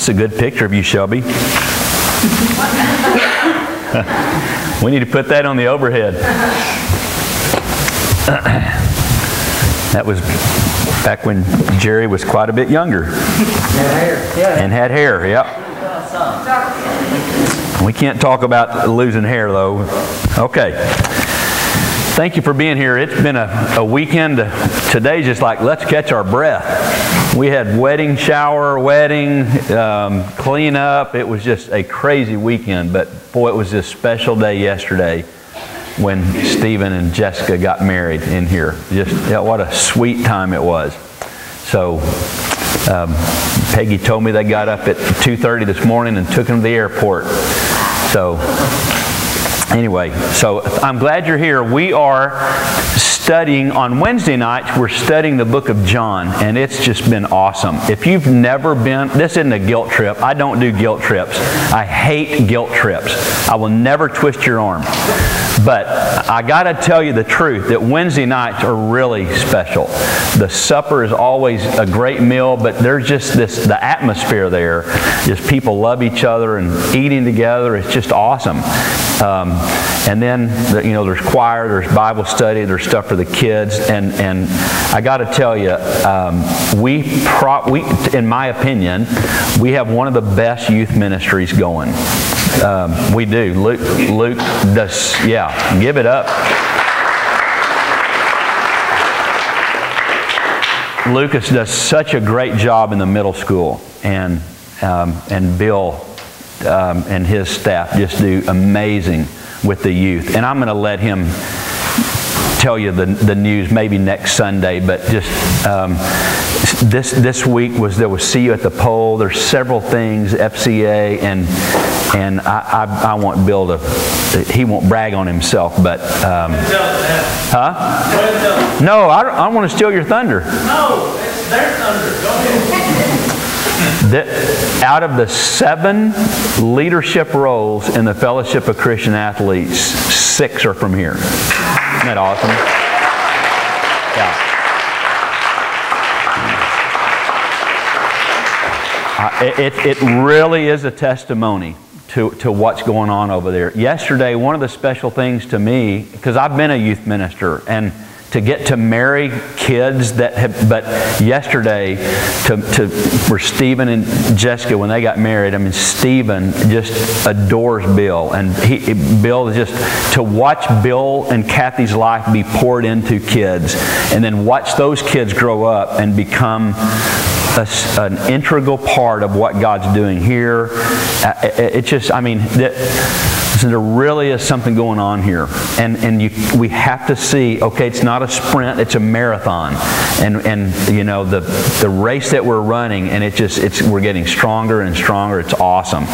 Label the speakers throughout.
Speaker 1: That's a good picture of you, Shelby. We need to put that on the overhead. That was back when Jerry was quite a bit younger. And had hair, yeah. We can't talk about losing hair, though. Okay. Thank you for being here. It's been a weekend. Today's just like, let's catch our breath. We had wedding shower, wedding, clean up. It was just a crazy weekend. But boy, it was this special day yesterday when Stephen and Jessica got married in here. Just what a sweet time it was. So Peggy told me they got up at 2:30 this morning and took them to the airport. So anyway, so I'm glad you're here. We are studying on Wednesday nights. We're studying the book of John, and it's just been awesome. If you've never been, this isn't a guilt trip. I don't do guilt trips. I hate guilt trips. I will never twist your arm. But I got to tell you the truth that Wednesday nights are really special. The supper is always a great meal, but there's just the atmosphere there. Just people love each other and eating together. It's just awesome. And then, there's choir, there's Bible study, there's stuff for the kids. And I got to tell you, we, in my opinion, we have one of the best youth ministries going. We do. Luke does, yeah, give it up. Lucas does such a great job in the middle school, and Bill and his staff just do amazing with the youth. And I'm going to let him tell you the news maybe next Sunday, but just this week there was See You at the Pole. There's several things, FCA, and I want Bill to, he won't brag on himself, but huh? No, I don't want to steal your thunder.
Speaker 2: No, it's their thunder. Go ahead.
Speaker 1: Out of the 7 leadership roles in the Fellowship of Christian Athletes, 6 are from here. Isn't that awesome? Yeah. It really is a testimony to what's going on over there. Yesterday, one of the special things to me, because I've been a youth minister, and to get to marry kids that have, but yesterday, for Stephen and Jessica, when they got married, I mean, Stephen just adores Bill. And Bill just, to watch Bill and Kathy's life be poured into kids, and then watch those kids grow up and become an integral part of what God's doing here. It just, I mean, there really is something going on here, and we have to see. Okay, it's not a sprint; it's a marathon, and the race that we're running, and we're getting stronger and stronger. It's awesome.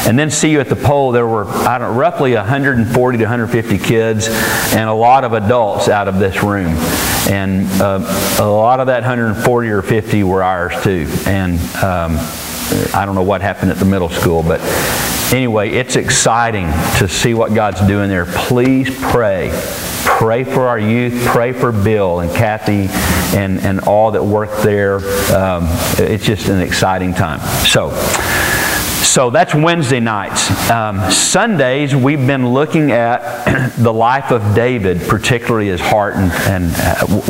Speaker 1: And then See You at the Pole. There were roughly 140 to 150 kids, and a lot of adults out of this room, and a lot of that 140 or 50 were ours too. And I don't know what happened at the middle school, but anyway, it's exciting to see what God's doing there. Please pray. Pray for our youth. Pray for Bill and Kathy and all that work there. It's just an exciting time. So that's Wednesday nights. Sundays, we've been looking at the life of David, particularly his heart and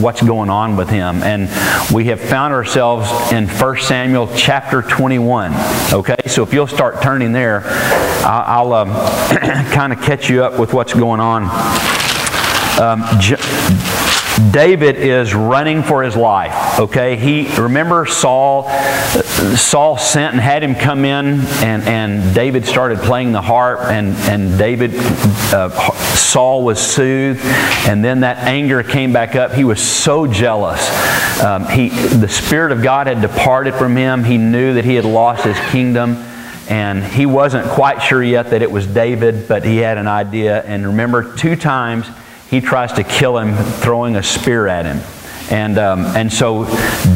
Speaker 1: what's going on with him. And we have found ourselves in 1 Samuel chapter 21. Okay, so if you'll start turning there, I'll kind of catch you up with what's going on. David is running for his life. Okay, remember Saul sent and had him come in, and David started playing the harp, and Saul was soothed, and then that anger came back up. He was so jealous. The Spirit of God had departed from him. He knew that he had lost his kingdom, and he wasn't quite sure yet that it was David, but he had an idea. And remember, 2 times he tries to kill him, throwing a spear at him. And so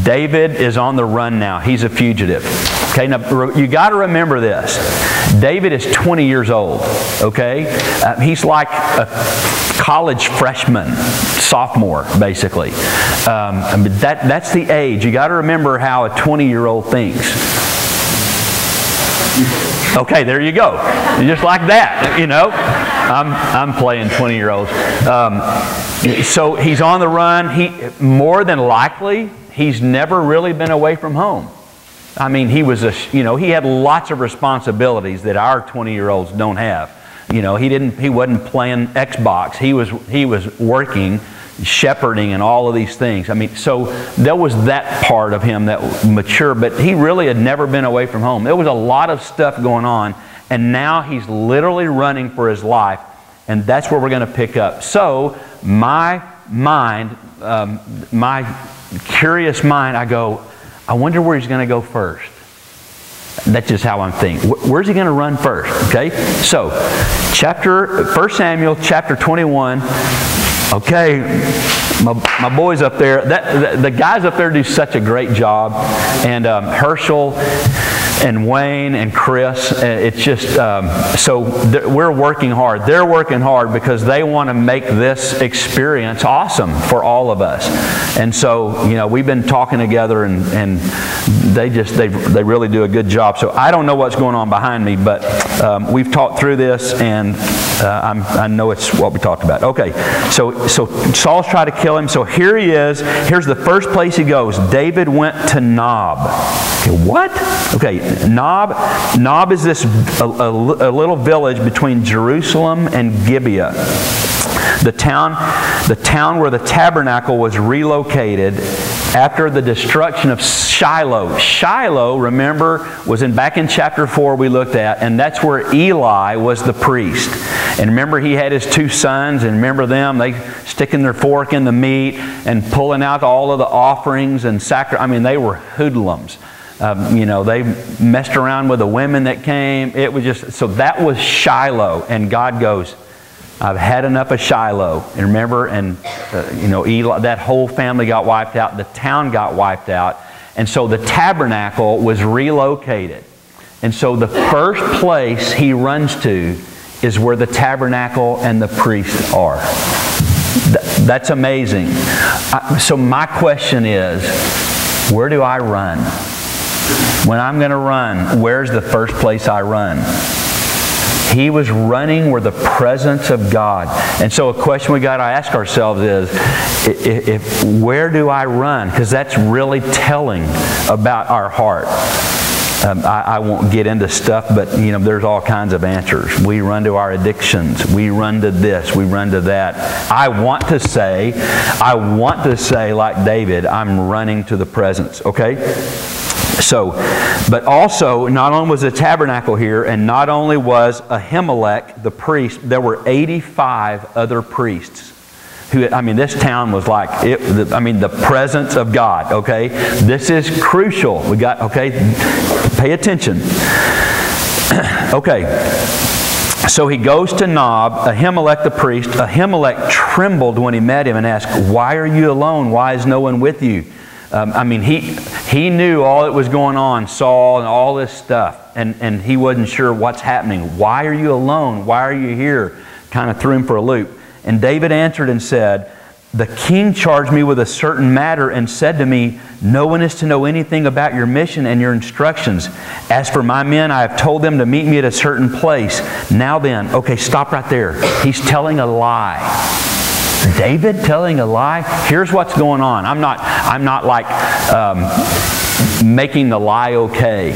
Speaker 1: David is on the run now. He's a fugitive. Okay, now you got to remember this. David is 20 years old. Okay, he's like a college freshman, sophomore, basically. That's the age. You got to remember how a 20-year-old thinks. Okay, there you go. Just like that, you know. I'm playing 20-year-olds. So he's on the run. More than likely, he's never really been away from home. I mean, he had lots of responsibilities that our 20-year-olds don't have. You know, he wasn't playing Xbox. He was working, shepherding, and all of these things. I mean, so there was that part of him that mature, but he really had never been away from home. There was a lot of stuff going on, and now he's literally running for his life, and that's where we're going to pick up. So my mind, my curious mind, I go, I wonder where he's going to go first. That's just how I'm thinking. Where's he going to run first? Okay, so 1 Samuel chapter 21. Okay, my boys up there, the guys up there do such a great job, and Herschel and Wayne and Chris, it's just, we're working hard. They're working hard because they want to make this experience awesome for all of us. And so, you know, we've been talking together, and they really do a good job. So I don't know what's going on behind me, but we've talked through this, and I know it's what we talked about. Okay, so Saul's tried to kill him. So here he is. Here's the first place he goes. David went to Nob. Okay, what? Okay, Nob is a little village between Jerusalem and Gibeah. The town where the tabernacle was relocated after the destruction of Shiloh. Shiloh, remember, was back in chapter 4 we looked at, and that's where Eli was the priest. And remember, he had his 2 sons, and remember them, they sticking their fork in the meat and pulling out all of the offerings and I mean, they were hoodlums. You know, they messed around with the women that came. It was just, so that was Shiloh, and God goes, I've had enough of Shiloh. And remember, you know, Eli, that whole family got wiped out. The town got wiped out. And so the tabernacle was relocated. And so the first place he runs to is where the tabernacle and the priests are. That's amazing. So my question is, where do I run? When I'm going to run, where's the first place I run? He was running where the presence of God. And so a question we got to ask ourselves is, where do I run? Because that's really telling about our heart. I won't get into stuff, but you know, there's all kinds of answers. We run to our addictions. We run to this. We run to that. I want to say like David, I'm running to the presence. Okay? So, but also, not only was the tabernacle here, and not only was Ahimelech the priest, there were 85 other priests. I mean, this town was like, the presence of God, okay? This is crucial. We got, okay, pay attention. Okay. So he goes to Nob, Ahimelech the priest. Ahimelech trembled when he met him and asked, why are you alone? Why is no one with you? I mean, he knew all that was going on, Saul and all this stuff, and he wasn't sure what's happening. Why are you alone? Why are you here? Kind of threw him for a loop. And David answered and said, the king charged me with a certain matter and said to me, no one is to know anything about your mission and your instructions. As for my men, I have told them to meet me at a certain place. Now then, okay, stop right there. He's telling a lie. David telling a lie? Here's what's going on. I'm not like making the lie okay.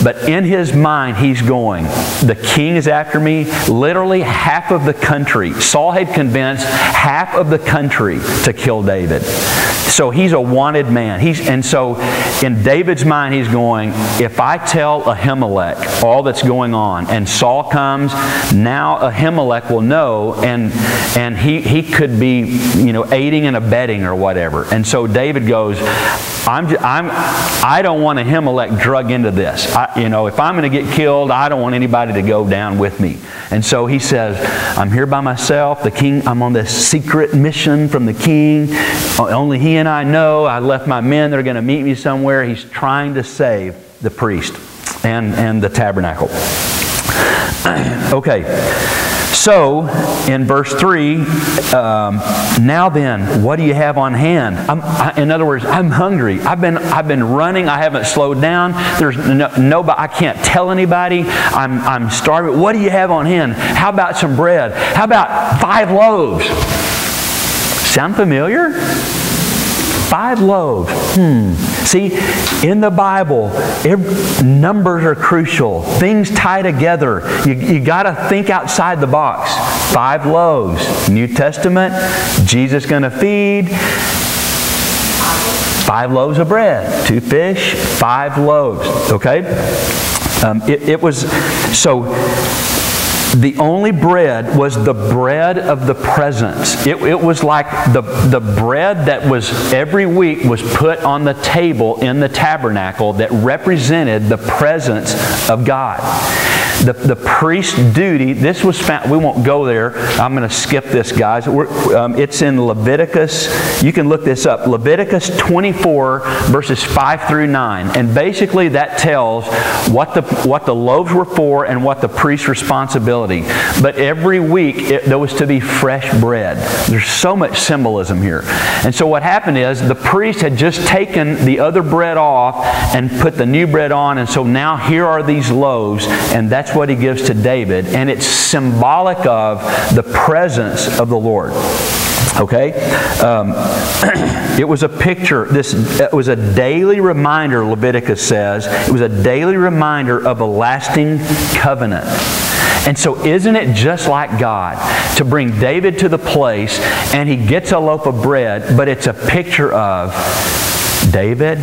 Speaker 1: But in his mind, he's going, the king is after me. Literally half of the country. Saul had convinced half of the country to kill David. So he's a wanted man. And so in David's mind, he's going, if I tell Ahimelech all that's going on and Saul comes, now Ahimelech will know, and he could be, you know, aiding and abetting or whatever. And so David goes, I don't want Ahimelech drug into this. If I'm going to get killed, I don't want anybody to go down with me. And so he says, I'm here by myself. The king, I'm on this secret mission from the king. Only he and I know. I left my men. They're going to meet me somewhere. He's trying to save the priest and the tabernacle. Okay. So, in verse 3, now then, what do you have on hand? In other words, I'm hungry. I've been running. I haven't slowed down. There's nobody. I can't tell anybody. I'm starving. What do you have on hand? How about some bread? How about 5 loaves? Sound familiar? 5 loaves. See, in the Bible, numbers are crucial. Things tie together. You got to think outside the box. 5 loaves. New Testament, Jesus going to feed. 5 loaves of bread. 2 fish, 5 loaves. Okay? It was so. The only bread was the bread of the presence. It was like the bread that was every week was put on the table in the tabernacle that represented the presence of God. The priest's duty, this was found, we won't go there. I'm going to skip this, guys. It's in Leviticus. You can look this up. Leviticus 24, verses 5 through 9. And basically that tells what the loaves were for and what the priest's responsibility. But every week there was to be fresh bread. There's so much symbolism here. And so what happened is the priest had just taken the other bread off and put the new bread on. And so now here are these loaves, and that's what he gives to David. And it's symbolic of the presence of the Lord. Okay? It was a picture. It was a daily reminder, Leviticus says. It was a daily reminder of a lasting covenant. And so isn't it just like God to bring David to the place and he gets a loaf of bread, but it's a picture of, David,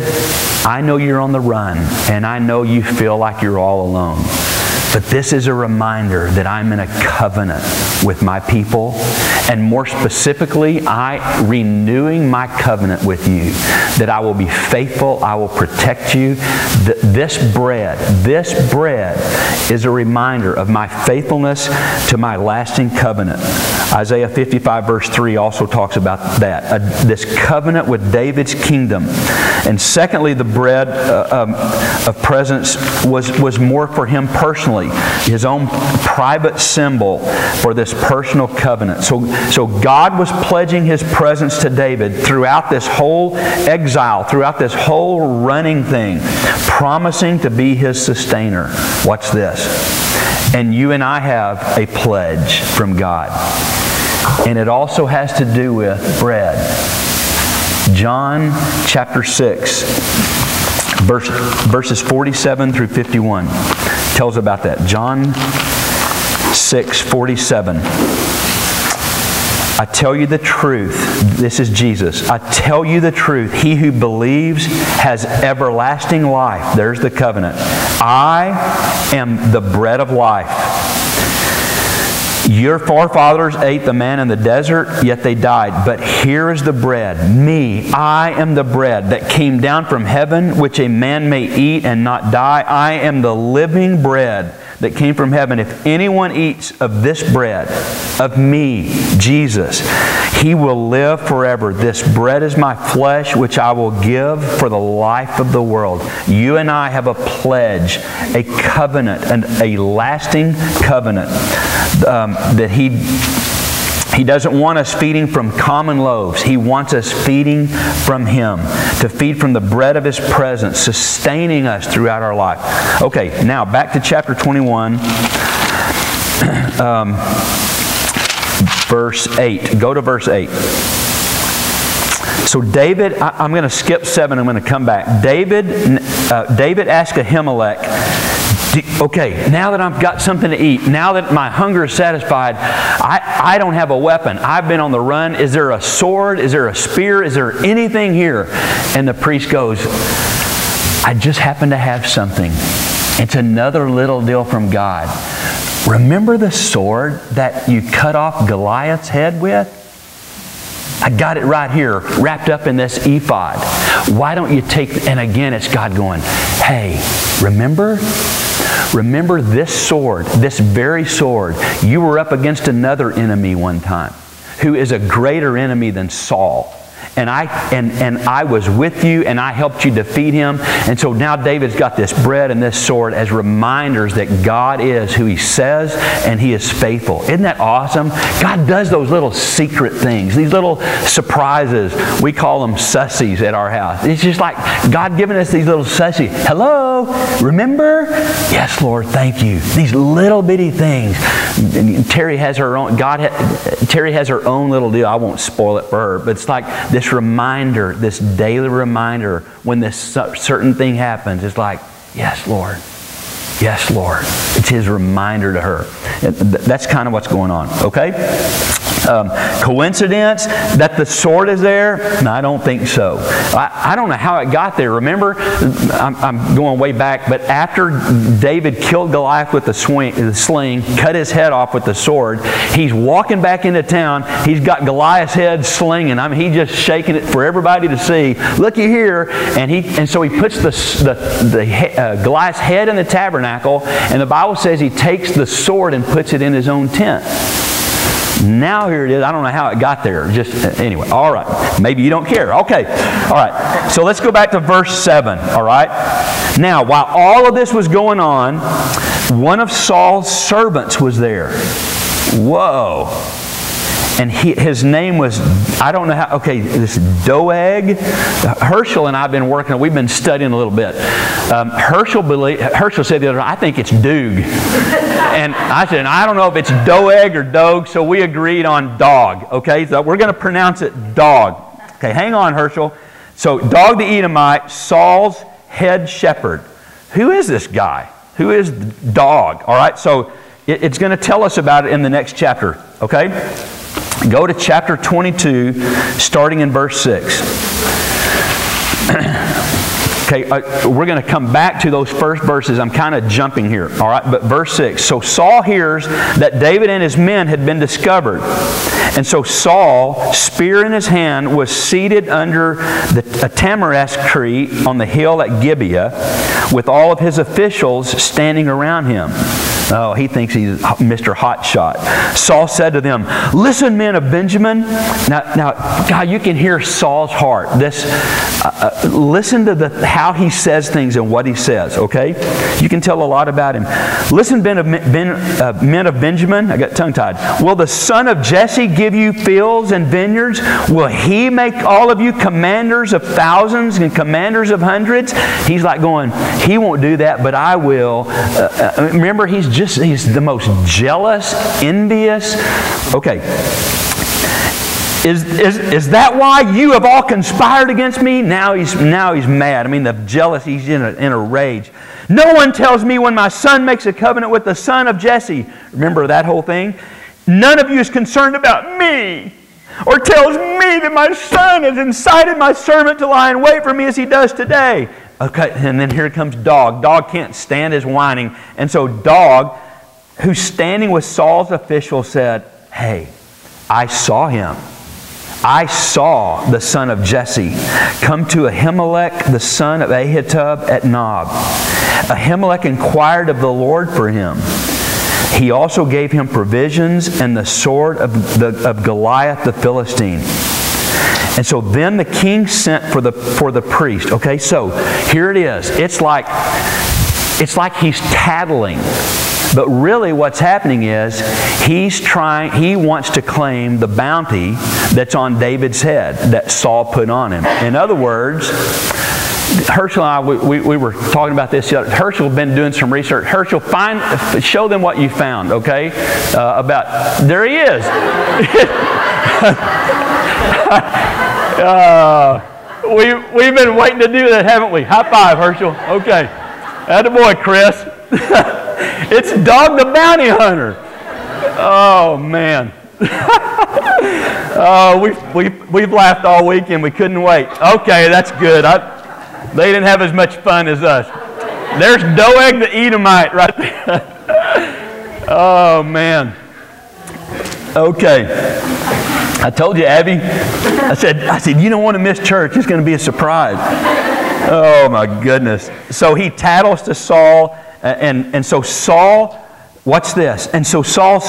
Speaker 1: I know you're on the run and I know you feel like you're all alone. But this is a reminder that I'm in a covenant with my people. And more specifically, I renewing my covenant with you. That I will be faithful, I will protect you. This bread is a reminder of my faithfulness to my lasting covenant. Isaiah 55 verse 3 also talks about that. This covenant with David's kingdom. And secondly, the bread of presence was more for him personally. His own private symbol for this personal covenant. So God was pledging His presence to David throughout this whole exile, throughout this whole running thing, promising to be his sustainer. Watch this. And you and I have a pledge from God. And it also has to do with bread. John chapter 6, verses 47 through 51 tells about that. John 6:47. I tell you the truth. This is Jesus. I tell you the truth. He who believes has everlasting life. There's the covenant. I am the bread of life. Your forefathers ate the manna in the desert, yet they died. But here is the bread. Me, I am the bread that came down from heaven, which a man may eat and not die. I am the living bread that came from heaven. If anyone eats of this bread, of me, Jesus, he will live forever. This bread is my flesh, which I will give for the life of the world. You and I have a pledge, a covenant, and a lasting covenant that He doesn't want us feeding from common loaves. He wants us feeding from Him. To feed from the bread of His presence, sustaining us throughout our life. Okay, now back to chapter 21. Verse 8. Go to verse 8. So David, I'm going to skip 7. I'm going to come back. David asked Ahimelech, okay, now that I've got something to eat, now that my hunger is satisfied, I don't have a weapon. I've been on the run. Is there a sword? Is there a spear? Is there anything here? And the priest goes, I just happen to have something. It's another little deal from God. Remember the sword that you cut off Goliath's head with? I got it right here, wrapped up in this ephod. Why don't you take... And again, it's God going, hey, remember? Remember this sword, this very sword. You were up against another enemy one time, who is a greater enemy than Saul. And I was with you, and I helped you defeat him. And so now David's got this bread and this sword as reminders that God is who He says, and He is faithful. Isn't that awesome? God does those little secret things, these little surprises. We call them sussies at our house. It's just like God giving us these little sussies. Hello, remember? Yes, Lord, thank you. These little bitty things. Terry has her own. Terry has her own little deal. I won't spoil it for her, but it's like this reminder, this daily reminder when this certain thing happens. It's like, yes, Lord. Yes, Lord. It's His reminder to her. That's kind of what's going on. Okay? Coincidence that the sword is there? No, I don't think so. I don't know how it got there. Remember, I'm going way back, but after David killed Goliath with the sling, cut his head off with the sword, he's walking back into town. He's got Goliath's head slinging. I mean, he's just shaking it for everybody to see. Looky here. And so he puts the Goliath's head in the tabernacle, and the Bible says he takes the sword and puts it in his own tent. Now here it is. I don't know how it got there. Just anyway. All right. Maybe you don't care. Okay. All right. So let's go back to verse 7. All right. Now, while all of this was going on, one of Saul's servants was there. Whoa. And his name was, I don't know how, okay, this Doeg. Herschel and I have been working, we've been studying a little bit. Herschel said the other day, I think it's Doog. And I said, I don't know if it's Doeg or Doeg, so we agreed on dog. Okay, so we're going to pronounce it dog. Okay, hang on, Herschel. So, Dog the Edomite, Saul's head shepherd. Who is this guy? Who is Dog? All right, so it's going to tell us about it in the next chapter. Okay? Go to chapter 22, starting in verse 6. Okay, we're going to come back to those first verses. I'm kind of jumping here, all right? But verse 6. So Saul hears that David and his men had been discovered. And so Saul, spear in his hand, was seated under a tamarisk tree on the hill at Gibeah with all of his officials standing around him. Oh, he thinks he's Mr. Hotshot. Saul said to them, "Listen, men of Benjamin." Now, God, you can hear Saul's heart. Listen to how he says things and what he says, okay? You can tell a lot about him. "Listen, men of Benjamin." I got tongue-tied. "Will the son of Jesse give you fields and vineyards? Will he make all of you commanders of thousands and commanders of hundreds?" He's like going, he won't do that, but I will. Remember, he's the most jealous, envious. Okay. Is that why you have all conspired against me? Now he's mad. I mean, the jealous, he's in a rage. "No one tells me when my son makes a covenant with the son of Jesse." Remember that whole thing? "None of you is concerned about me, or tells me that my son has incited my servant to lie in wait for me as he does today." Okay, and then here comes Dog. Dog can't stand his whining. And so Dog, who's standing with Saul's official, said, "Hey, I saw him. I saw the son of Jesse come to Ahimelech, the son of Ahitub at Nob. Ahimelech inquired of the Lord for him. He also gave him provisions and the sword of Goliath the Philistine." And so then the king sent for the priest. Okay, so here it is. It's like he's tattling. But really what's happening is he wants to claim the bounty that's on David's head that Saul put on him. In other words, Herschel and I, we were talking about this. Herschel had been doing some research. Herschel, show them what you found, okay? There he is. We've been waiting to do that, haven't we? High five, Herschel. Okay. Attaboy, Chris. It's Dog the Bounty Hunter. Oh, man. We've laughed all week and we couldn't wait. Okay, that's good. They didn't have as much fun as us. There's Doeg the Edomite right there. Oh, man. Okay. I told you, Abby. I said, you don't want to miss church. It's going to be a surprise. Oh, my goodness. So he tattles to Saul. And so Saul, watch this. And so Saul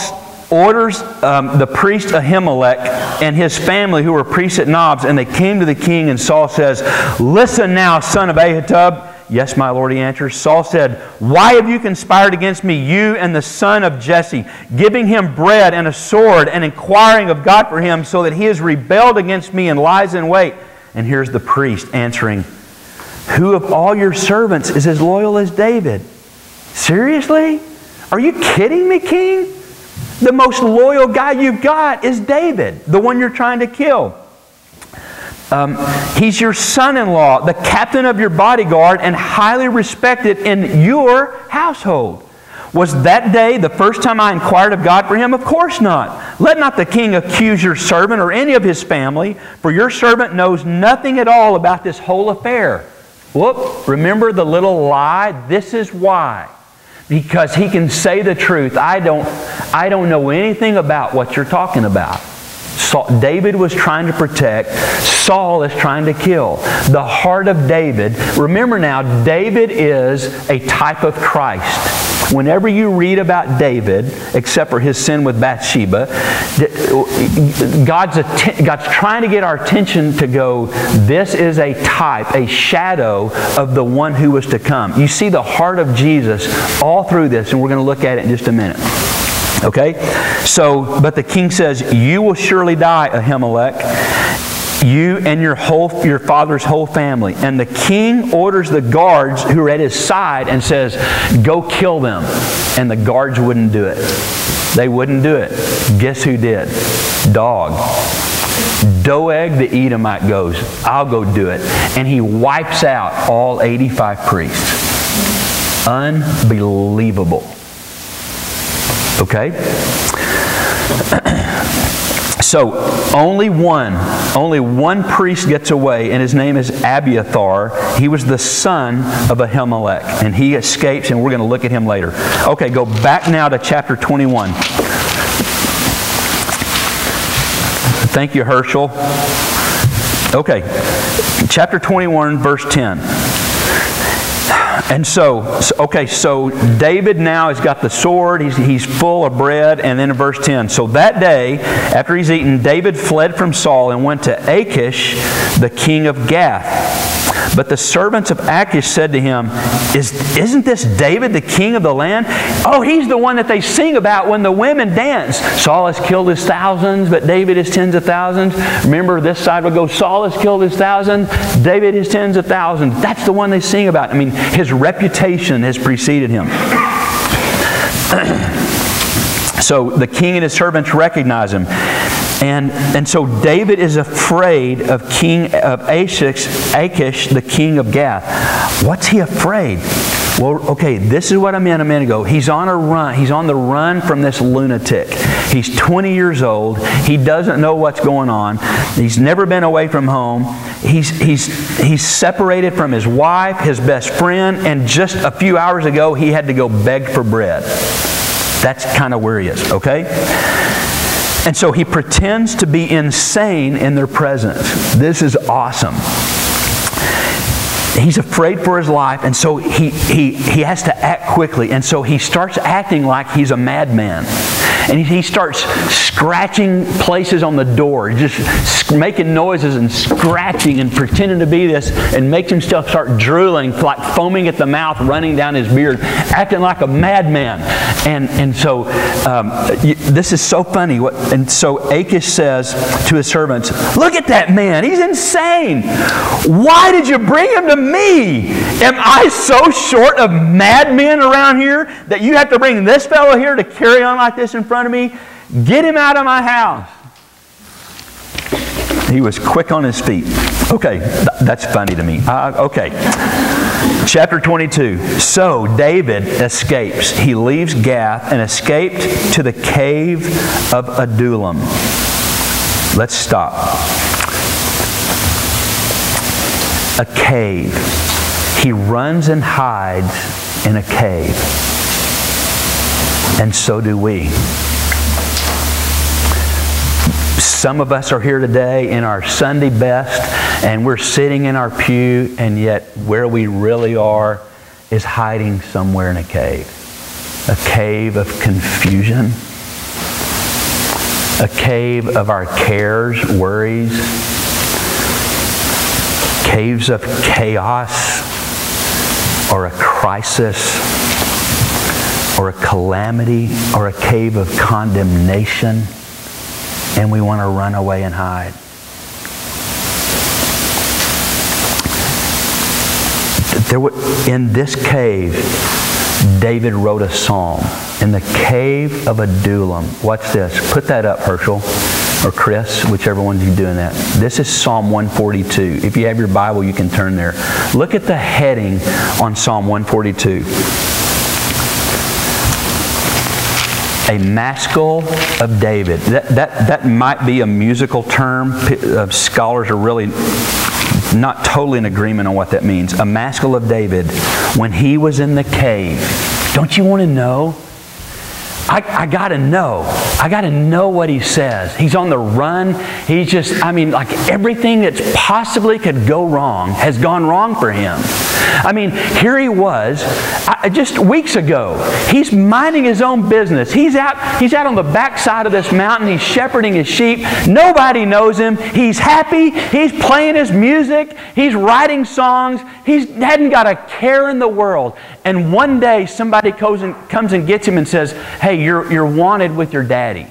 Speaker 1: orders the priest Ahimelech and his family who were priests at Nob's, and they came to the king, and Saul says, "Listen now, son of Ahitub." "Yes, my lord," he answers. Saul said, "Why have you conspired against me, you and the son of Jesse, giving him bread and a sword and inquiring of God for him, so that he has rebelled against me and lies in wait?" And here's the priest answering, "Who of all your servants is as loyal as David?" Seriously? Are you kidding me, king? The most loyal guy you've got is David, the one you're trying to kill. He's your son-in-law, the captain of your bodyguard, and highly respected in your household. Was that day the first time I inquired of God for him? Of course not. Let not the king accuse your servant or any of his family, for your servant knows nothing at all about this whole affair. Whoop, remember the little lie? This is why. Because he can say the truth. I don't know anything about what you're talking about. David was trying to protect. Saul is trying to kill. The heart of David. Remember now, David is a type of Christ. Whenever you read about David, except for his sin with Bathsheba, God's trying to get our attention to go, this is a type, a shadow of the one who was to come. You see the heart of Jesus all through this, and we're going to look at it in just a minute. Okay? So, but the king says, "You will surely die, Ahimelech, you and your father's whole family." And the king orders the guards who are at his side and says, "Go kill them." And the guards wouldn't do it. They wouldn't do it. Guess who did? Dog. Doeg the Edomite goes, "I'll go do it." And he wipes out all 85 priests. Unbelievable. Okay? So, only one priest gets away, and his name is Abiathar. He was the son of Ahimelech, and he escapes, and we're going to look at him later. Okay, go back now to chapter 21. Thank you, Herschel. Okay, chapter 21, verse 10. And so David now has got the sword, he's full of bread, and then in verse 10, "So that day, after he's eaten, David fled from Saul and went to Achish, the king of Gath. But the servants of Achish said to him, Isn't this David, the king of the land? Oh, he's the one that they sing about when the women dance. Saul has killed his thousands, but David his tens of thousands." Remember, this side would go, "Saul has killed his thousands, David his tens of thousands." That's the one they sing about. I mean, his reputation has preceded him. So the king and his servants recognize him. And so David is afraid of Achish, the king of Gath. What's he afraid? Well, okay, this is what I meant a minute ago. He's on a run. He's on the run from this lunatic. He's 20 years old. He doesn't know what's going on. He's never been away from home. He's separated from his wife, his best friend, and just a few hours ago he had to go beg for bread. That's kind of where he is, okay? And so he pretends to be insane in their presence. This is awesome. He's afraid for his life, and so he has to act quickly. And so he starts acting like he's a madman. And he starts scratching places on the door, just making noises and scratching and pretending to be this, and makes himself start drooling, like foaming at the mouth, running down his beard, acting like a madman. And so this is so funny. And so Achish says to his servants, "Look at that man. He's insane. Why did you bring him to me? Am I so short of madmen around here that you have to bring this fellow here to carry on like this in front of me? Get him out of my house." He was quick on his feet. Okay, that's funny to me. Okay. Chapter 22. So David escapes. He leaves Gath and escaped to the cave of Adullam. Let's stop. A cave. He runs and hides in a cave. And so do we. Some of us are here today in our Sunday best, and we're sitting in our pew, and yet where we really are is hiding somewhere in a cave of confusion, a cave of our cares, worries, caves of chaos, or a crisis, or a calamity, or a cave of condemnation, and we want to run away and hide. In this cave, David wrote a psalm. In the cave of Adullam. Watch this. Put that up, Herschel, or Chris, whichever one's you doing that. This is Psalm 142. If you have your Bible, you can turn there. Look at the heading on Psalm 142. A maskil of David. That might be a musical term. Scholars are really not totally in agreement on what that means. A maskil of David when he was in the cave. Don't you want to know? I got to know. I got to know what he says. He's on the run. He's just, like everything that's possibly could go wrong has gone wrong for him. Here he was, just weeks ago. He's minding his own business. He's out on the backside of this mountain. He's shepherding his sheep. Nobody knows him. He's happy. He's playing his music. He's writing songs. He hadn't got a care in the world. And one day somebody comes and gets him and says, "Hey, you're wanted with your daddy.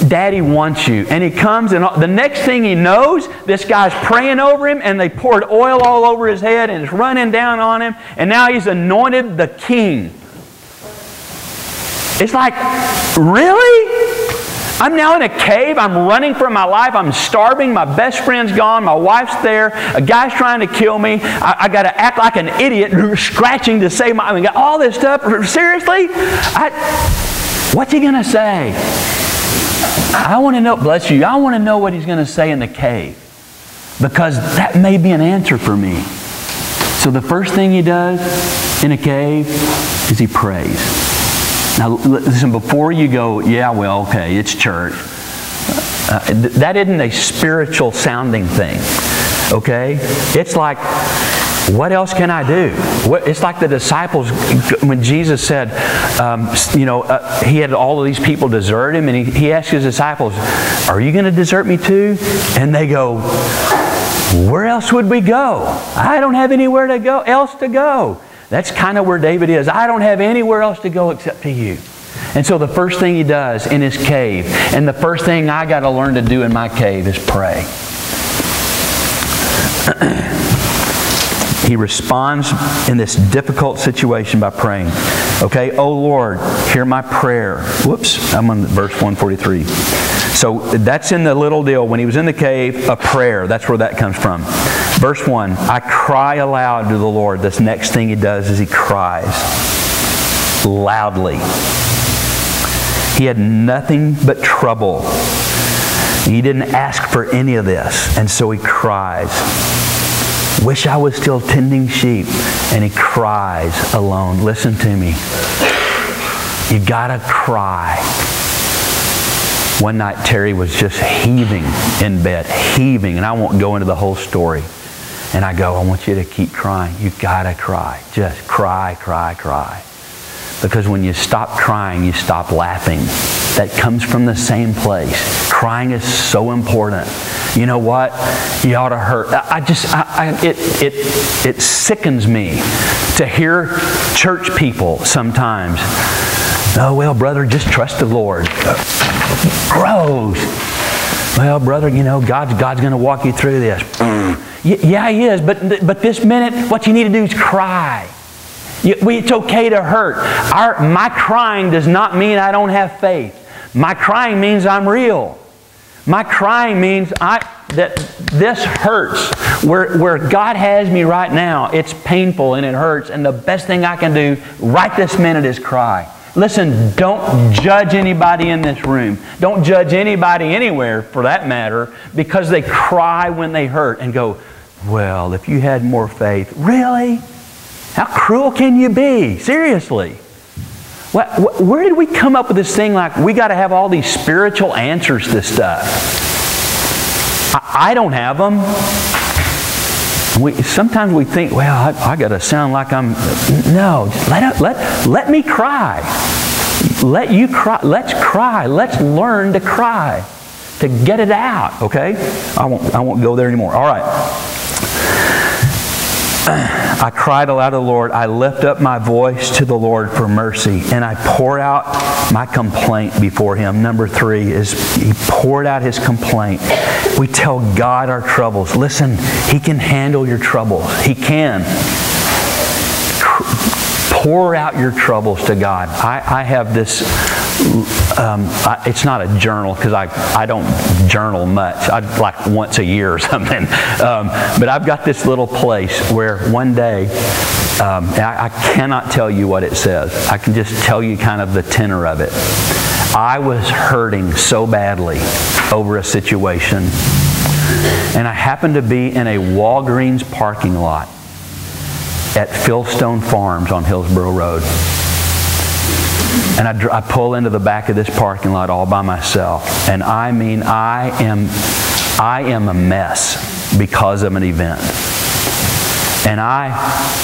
Speaker 1: Daddy wants you." And he comes, and the next thing he knows, this guy's praying over him, and they poured oil all over his head, and it's running down on him, and now he's anointed the king. It's like, really? I'm now in a cave. I'm running for my life. I'm starving. My best friend's gone. My wife's there. A guy's trying to kill me. I got to act like an idiot, scratching to save my... got all this stuff. Seriously? What's he going to say? I want to know, bless you, I want to know what he's going to say in the cave. Because that may be an answer for me. So the first thing he does in a cave is he prays. Now listen, before you go, yeah, well, okay, it's church. That isn't a spiritual sounding thing. Okay? It's like, what else can I do? It's like the disciples, when Jesus said, he had all of these people desert him, and he asked his disciples, "Are you going to desert me too?" And they go, "Where else would we go? I don't have anywhere else to go." That's kind of where David is. I don't have anywhere else to go except to you. And so the first thing he does in his cave, and the first thing I got to learn to do in my cave, is pray. He responds in this difficult situation by praying. Okay, "Oh Lord, hear my prayer." Whoops, I'm on verse 143. So that's in the little deal. When he was in the cave, a prayer. That's where that comes from. Verse 1, "I cry aloud to the Lord." This next thing he does is he cries loudly. He had nothing but trouble. He didn't ask for any of this. And so he cries. "Wish I was still tending sheep." And he cries alone. Listen to me. You gotta cry. One night Terry was just heaving in bed. Heaving. And I won't go into the whole story. And I go, "I want you to keep crying. You gotta cry. Just cry, cry, cry." Because when you stop crying, you stop laughing. That comes from the same place. Crying is so important. You know what? You ought to hurt. It sickens me to hear church people sometimes. "Oh, well, brother, just trust the Lord." Gross. "Well, brother, God's going to walk you through this." Yeah, He is. But this minute, what you need to do is cry. It's okay to hurt. My crying does not mean I don't have faith. My crying means I'm real. My crying means that this hurts. Where God has me right now, it's painful and it hurts. And the best thing I can do right this minute is cry. Listen, don't judge anybody in this room. Don't judge anybody anywhere, for that matter, because they cry when they hurt and go, "Well, if you had more faith." Really? How cruel can you be? Seriously. Where did we come up with this thing like we got to have all these spiritual answers to stuff? I don't have them. Sometimes we think, well, I got to sound like I'm... No, let me cry. let you cry. Let's cry. Let's learn to cry, to get it out. Okay? I won't go there anymore. All right. I cried aloud to the Lord. I lift up my voice to the Lord for mercy, and I pour out my complaint before Him. Number 3 is he poured out his complaint. We tell God our troubles. Listen, He can handle your troubles. He can. Pour out your troubles to God. I have this, it's not a journal because I don't journal much. Like once a year or something. But I've got this little place where one day, I cannot tell you what it says. I can just tell you kind of the tenor of it. I was hurting so badly over a situation, and I happened to be in a Walgreens parking lot at Fieldstone Farms on Hillsborough Road. And I pull into the back of this parking lot all by myself. And I mean, I am a mess because of an event. And I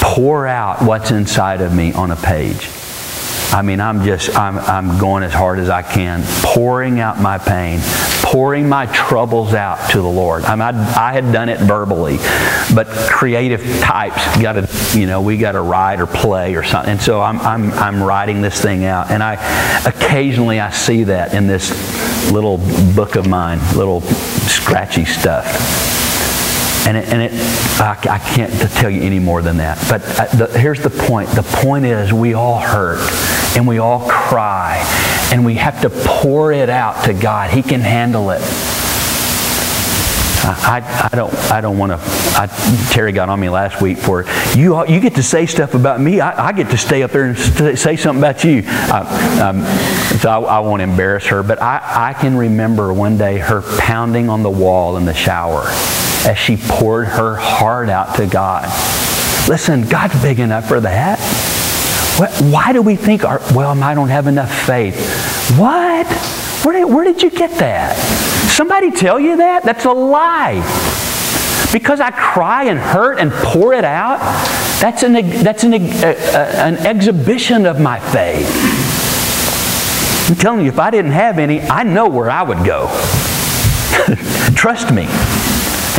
Speaker 1: pour out what's inside of me on a page. I mean, I'm going as hard as I can, pouring out my pain, pouring my troubles out to the Lord. I had done it verbally, but creative types we got to write or play or something. And so I'm writing this thing out, and occasionally I see that in this little book of mine, little scratchy stuff. And I can't tell you any more than that. But here's the point. The point is we all hurt and we all cry and we have to pour it out to God. He can handle it. I don't want to. Terry got on me last week for you get to say stuff about me. I get to stay up there and say something about you. So I won't embarrass her. But I can remember one day her pounding on the wall in the shower as she poured her heart out to God. Listen, God's big enough for that. Why do we think, I don't have enough faith? What? Where did you get that? Somebody tell you that? That's a lie. Because I cry and hurt and pour it out, that's an exhibition of my faith. I'm telling you, if I didn't have any, I know where I would go. Trust me.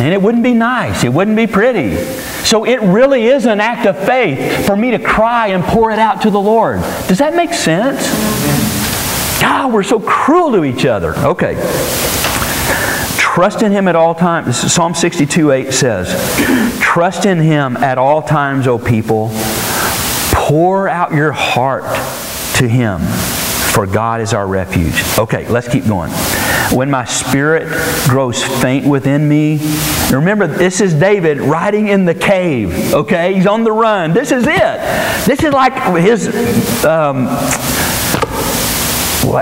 Speaker 1: And it wouldn't be nice. It wouldn't be pretty. So it really is an act of faith for me to cry and pour it out to the Lord. Does that make sense? God, we're so cruel to each other. Okay. Trust in Him at all times. Psalm 62:8 says, trust in Him at all times, O people. Pour out your heart to Him, for God is our refuge. Okay, let's keep going. When my spirit grows faint within me. Remember, this is David riding in the cave. Okay, he's on the run. This is it. This is like his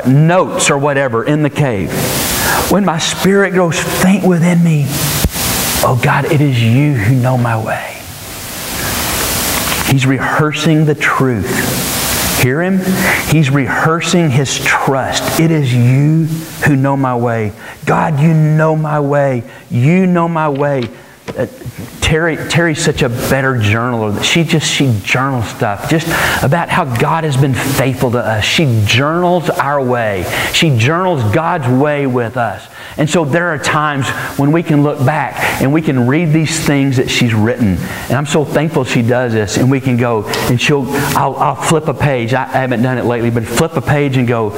Speaker 1: notes or whatever in the cave. When my spirit grows faint within me, oh God, it is You who know my way. He's rehearsing the truth. Hear him? He's rehearsing his trust. It is You who know my way. God, You know my way. You know my way. Terry's such a better journaler. She journals stuff just about how God has been faithful to us. She journals our way. She journals God's way with us. And so there are times when we can look back and we can read these things that she's written. And I'm so thankful she does this. And we can go and I'll flip a page. I haven't done it lately, but flip a page and go,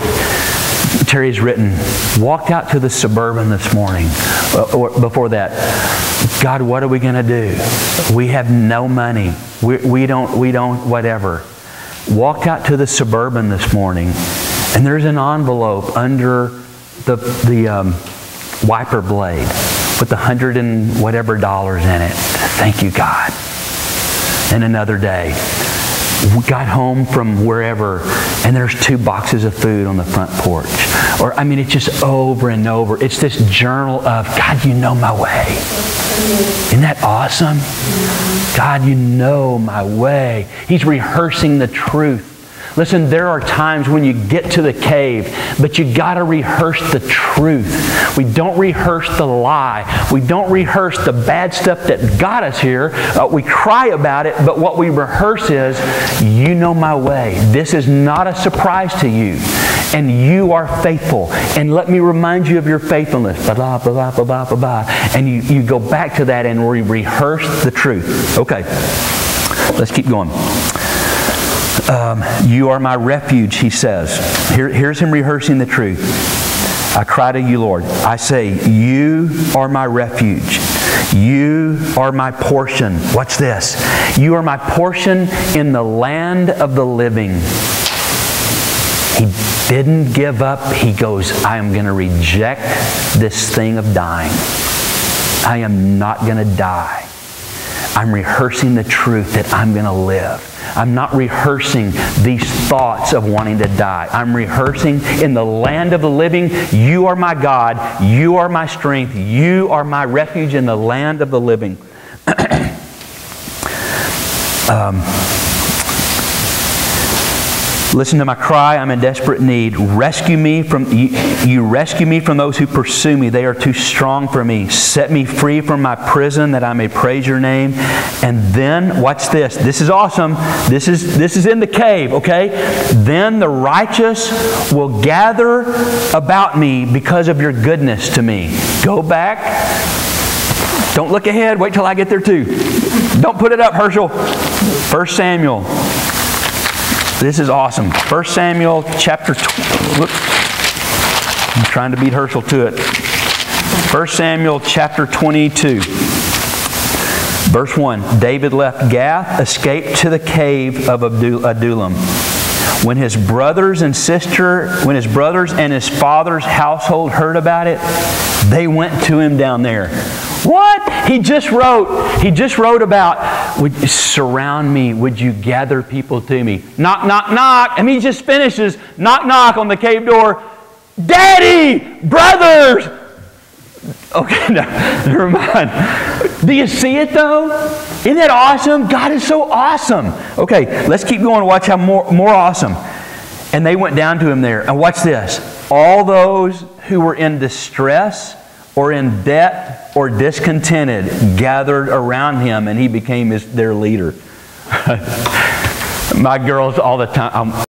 Speaker 1: Terry's written, walked out to the Suburban this morning. Or before that, God, what are we going to do? We have no money. We don't, whatever. Walked out to the Suburban this morning, and there's an envelope under the wiper blade with $100 and whatever in it. Thank You, God. And another day, we got home from wherever, and there's 2 boxes of food on the front porch. Or, it's just over and over. It's this journal of, God, You know my way. Isn't that awesome? God, You know my way. He's rehearsing the truth. Listen, there are times when you get to the cave, but you got to rehearse the truth. We don't rehearse the lie. We don't rehearse the bad stuff that got us here. We cry about it, but what we rehearse is, you know my way. This is not a surprise to you. And you are faithful. And let me remind you of your faithfulness. Blah, blah, blah, blah, blah, blah, blah. And you go back to that and rehearse the truth. Okay, let's keep going. You are my refuge, he says. Here's him rehearsing the truth. I cry to you, Lord. I say, you are my refuge. You are my portion. Watch this. You are my portion in the land of the living. He didn't give up. He goes, I am going to reject this thing of dying. I am not going to die. I'm rehearsing the truth that I'm going to live. I'm not rehearsing these thoughts of wanting to die. I'm rehearsing in the land of the living, you are my God, you are my strength, you are my refuge in the land of the living. Listen to my cry. I'm in desperate need. Rescue me from you rescue me from those who pursue me. They are too strong for me. Set me free from my prison that I may praise your name. And then, watch this. This is awesome. This is in the cave, okay? Then the righteous will gather about me because of your goodness to me. Go back. Don't look ahead. Wait till I get there too. Don't put it up, Herschel. 1 Samuel. This is awesome. 1 Samuel chapter 20. I'm trying to beat Herschel to it. 1 Samuel chapter 22. Verse 1. David left Gath, escaped to the cave of Adullam. When his brothers and his father's household heard about it, they went to him down there. What? He just wrote about, would you surround me? Would you gather people to me? Knock, knock, knock. And he just finishes, knock, knock on the cave door. Daddy! Brothers! Okay, no, never mind. Do you see it though? Isn't that awesome? God is so awesome. Okay, let's keep going and watch how more awesome. And they went down to him there. And watch this. All those who were in distress or in debt or discontented gathered around him, and he became their leader. My girls all the time.